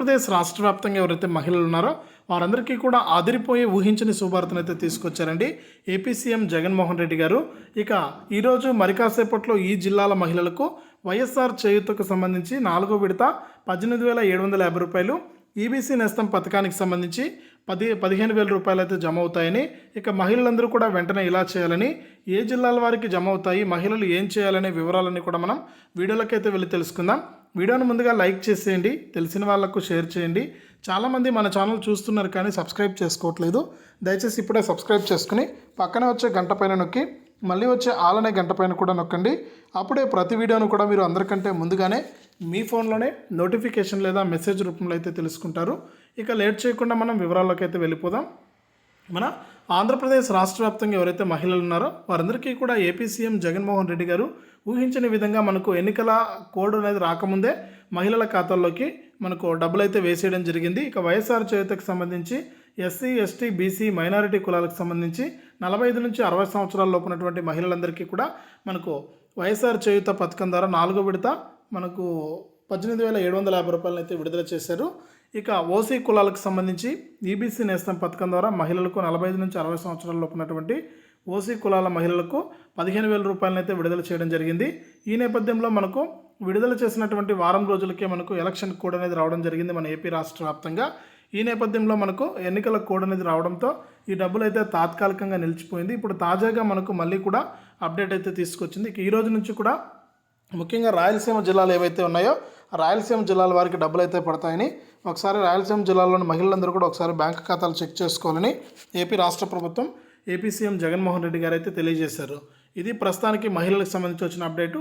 ఆంధ్రప్రదేశ్ రాష్ట్ర వ్యాప్తంగా ఎవరైతే మహిళలు ఉన్నారో వారందరికీ కూడా ఆదిరిపోయే ఊహించని శుభార్తను అయితే తీసుకొచ్చారండి ఏపీ సీఎం జగన్మోహన్ రెడ్డి గారు. ఇక ఈరోజు మరి కాసేపట్లో ఈ జిల్లాల మహిళలకు వైఎస్ఆర్ చేయూతకు సంబంధించి 4వ విడత 18,750 రూపాయలు, ఈబీసీ నేస్తం పథకానికి సంబంధించి 15,000 రూపాయలు అయితే జమ అవుతాయని, ఇక మహిళలందరూ కూడా వెంటనే ఇలా చేయాలని, ఏ జిల్లాల వారికి జమ అవుతాయి, మహిళలు ఏం చేయాలనే వివరాలన్నీ కూడా మనం వీడియోలకైతే వెళ్ళి తెలుసుకుందాం. వీడియోను ముందుగా లైక్ చేసేయండి, తెలిసిన వాళ్ళకు షేర్ చేయండి. చాలామంది మన ఛానల్ చూస్తున్నారు కానీ సబ్స్క్రైబ్ చేసుకోవట్లేదు. దయచేసి ఇప్పుడే సబ్స్క్రైబ్ చేసుకుని పక్కనే వచ్చే గంట పైన నొక్కి మళ్ళీ వచ్చే ఆల్ అనే గంట పైన కూడా నొక్కండి. అప్పుడే ప్రతి వీడియోను కూడా మీరు అందరికంటే ముందుగానే మీ ఫోన్లోనే నోటిఫికేషన్ లేదా మెసేజ్ రూపంలో అయితే తెలుసుకుంటారు. ఇక లేట్ చేయకుండా మనం వివరాల్లోకి అయితే వెళ్ళిపోదాం. మన ఆంధ్రప్రదేశ్ రాష్ట్ర వ్యాప్తంగా ఎవరైతే మహిళలు ఉన్నారో వారందరికీ కూడా ఏపీ సీఎం జగన్మోహన్ రెడ్డి గారు ఊహించని విధంగా మనకు ఎన్నికల కోడ్ అనేది రాకముందే మహిళల ఖాతాల్లోకి మనకు డబ్బులు అయితే వేసేయడం జరిగింది. ఇక వైఎస్ఆర్ చేయూతకు సంబంధించి ఎస్సీ, ఎస్టీ, బీసీ, మైనారిటీ కులాలకు సంబంధించి 45 నుంచి 60 సంవత్సరాల లోపు ఉన్నటువంటి మహిళలందరికీ కూడా మనకు వైఎస్ఆర్ చేయూత పథకం ద్వారా 4వ విడత మనకు 18,750 రూపాయలను అయితే విడుదల చేశారు. ఇక ఓసీ కులాలకు సంబంధించి ఈబీసీ నేస్తం పథకం ద్వారా మహిళలకు 45 నుంచి 60 సంవత్సరాల లోపు ఉన్నటువంటి ఓసీ కులాల మహిళలకు 15,000 రూపాయలను అయితే విడుదల చేయడం జరిగింది. ఈ నేపథ్యంలో మనకు విడుదల చేసినటువంటి వారం రోజులకే మనకు ఎలక్షన్ కోడ్ అనేది రావడం జరిగింది మన ఏపీ రాష్ట్ర వ్యాప్తంగా. ఈ నేపథ్యంలో మనకు ఎన్నికల కోడ్ అనేది రావడంతో ఈ డబ్బులు అయితే తాత్కాలికంగా నిలిచిపోయింది. ఇప్పుడు తాజాగా మనకు మళ్ళీ కూడా అప్డేట్ అయితే తీసుకొచ్చింది. ఈ రోజు నుంచి కూడా ముఖ్యంగా రాయలసీమ జిల్లాలు ఏవైతే ఉన్నాయో రాయలసీమ జిల్లాల వారికి డబ్బులు అయితే పడతాయని, ఒకసారి రాయలసీమ జిల్లాలోని మహిళలందరూ కూడా ఒకసారి బ్యాంక్ ఖాతాలు చెక్ చేసుకోవాలని ఏపీ రాష్ట్ర ప్రభుత్వం ఏపీ సీఎం జగన్మోహన్ రెడ్డి గారు అయితే తెలియజేశారు. ఇది ప్రస్తుతానికి మహిళలకు సంబంధించి వచ్చిన అప్డేటు.